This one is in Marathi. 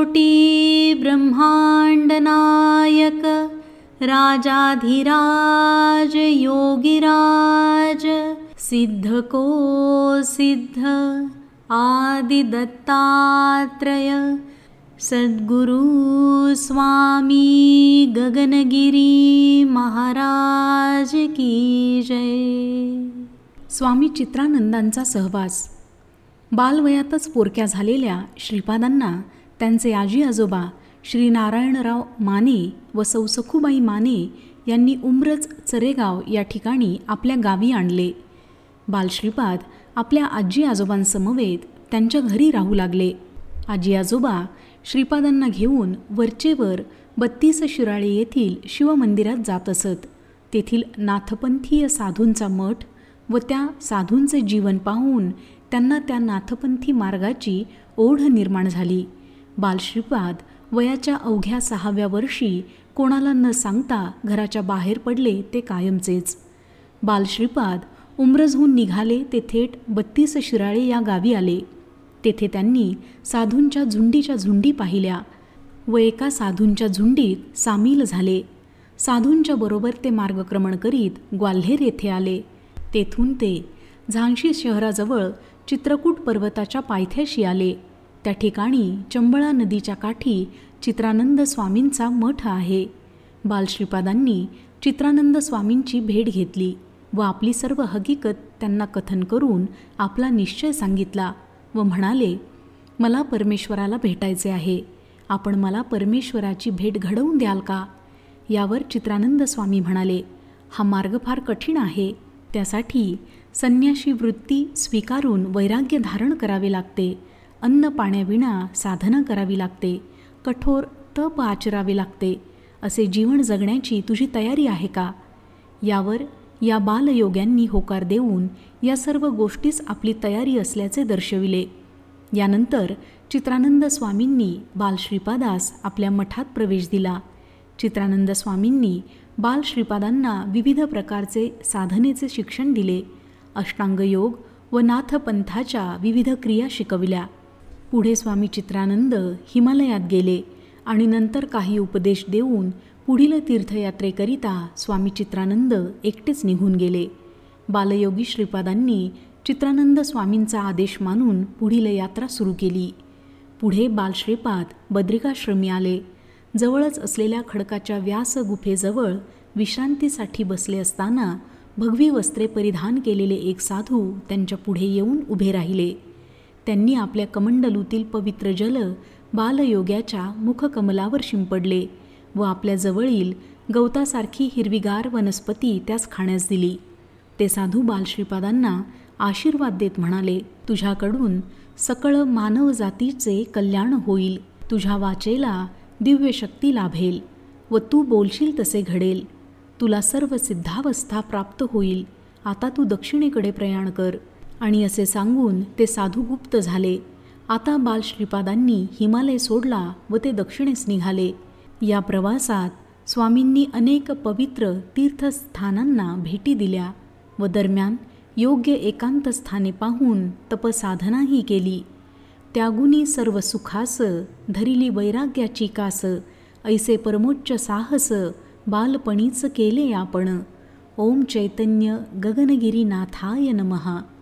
कोटि ब्रह्मांड नायक राजाधिराज योगिराज सिद्ध को सिद्ध आदि दत्तात्रय सद्गुरु स्वामी गगनगिरी महाराज की जय। स्वामी चित्रानंदांचा सहवास। बालवयातच पोरक्या झालेल्या श्रीपादांना त्यांचे आजी आजोबा श्री नारायणराव माने व सौ सखुबाई माने यांनी उमरज चरेगाव या ठिकाणी आपल्या गावी आणले। बालश्रीपाद आपल्या आजी आजोबांसमवेत त्यांच्या घरी राहू लागले। आजी आजोबा श्रीपादांना घेऊन वरचेवर 32 शिराळे येथील शिवमंदिरात जात असत। तेथील नाथपंथीय साधूंचा मठ व त्या साधूंचे जीवन पाहून त्यांना त्या नाथपंथी मार्गाची ओढ निर्माण झाली। बालश्रीपाद वयाच्या अवघ्या 6व्या वर्षी कोणाला न सांगता घराच्या बाहेर पडले ते कायमचेच। बालश्रीपाद उमरजहून निघाले ते थेट 32 शिराळे या गावी आले। तेथे त्यांनी साधूंच्या झुंडीच्या झुंडी पाहिल्या व एका साधूंच्या झुंडीत सामील झाले। साधूंच्या बरोबर ते मार्गक्रमण करीत ग्वाल्हेर येथे आले। तेथून ते झांशी शहराजवळ चित्रकूट पर्वताच्या पायथ्याशी आले। त्या ठिकाणी चंबळा नदीच्या काठी चित्रानंद स्वामींचा मठ आहे। बालश्रीपादांनी चित्रानंद स्वामींची भेट घेतली व आपली सर्व हकीकत त्यांना कथन करून आपला निश्चय सांगितला व म्हणाले, मला परमेश्वराला भेटायचे आहे, आपण मला परमेश्वराची भेट घडवून द्याल का? यावर चित्रानंद स्वामी म्हणाले, हा मार्ग फार कठीण आहे, त्यासाठी संन्याशी वृत्ती स्वीकारून वैराग्य धारण करावे लागते, अन्न पाण्याविना साधना करावी लागते, कठोर तप आचरावे लागते, असे जीवन जगण्याची तुझी तयारी आहे का? यावर या बालयोग्यांनी होकार देऊन या सर्व गोष्टीस आपली तयारी असल्याचे दर्शविले। यानंतर चित्रानंद स्वामींनी बालश्रीपादास आपल्या मठात प्रवेश दिला। चित्रानंद स्वामींनी बालश्रीपादांना विविध प्रकारचे साधनेचे शिक्षण दिले, अष्टांगयोग व नाथपंथाच्या विविध क्रिया शिकविल्या। पुढे स्वामी चित्रानंद हिमालयात गेले आणि नंतर काही उपदेश देऊन पुढील तीर्थयात्रेकरिता स्वामी चित्रानंद एकटेच निघून गेले। बालयोगी श्रीपादांनी चित्रानंद स्वामींचा आदेश मानून पुढील यात्रा सुरू केली। पुढे बालश्रीपाद बद्रिकाश्रमी आले। जवळच असलेल्या खडकाच्या व्यास गुफेजवळ विश्रांतीसाठी बसले असताना भगवी वस्त्रे परिधान केलेले एक साधू त्यांच्या पुढे येऊन उभे राहिले। त्यांनी आपल्या कमंडलूतील पवित्र जल बालयोग्याच्या मुखकमलावर शिंपडले व आपल्या जवळील गवतासारखी हिरवीगार वनस्पती त्यास खाण्यास दिली। ते साधू बालश्रीपादांना आशीर्वाद देत म्हणाले, तुझ्याकडून सकळ मानव जातीचे कल्याण होईल, तुझ्या वाचेला दिव्य शक्ती लाभेल व तू बोलशील तसे घडेल, तुला सर्व सिद्धावस्था प्राप्त होईल, आता तू दक्षिणेकडे प्रयाण कर। आणि असे सांगून ते साधू गुप्त झाले। आता बालश्रीपादांनी हिमालय सोडला व ते दक्षिणेस निघाले। या प्रवासात स्वामींनी अनेक पवित्र तीर्थस्थानांना भेटी दिल्या व दरम्यान योग्य एकांत स्थाने पाहून तपसाधनाही केली। त्यागुनी सर्व सुखास धरिली वैराग्याची कास, ऐसे परमोच्च साहस बालपणीच केले आपण। ओम चैतन्य गगनगिरीनाथाय नमः।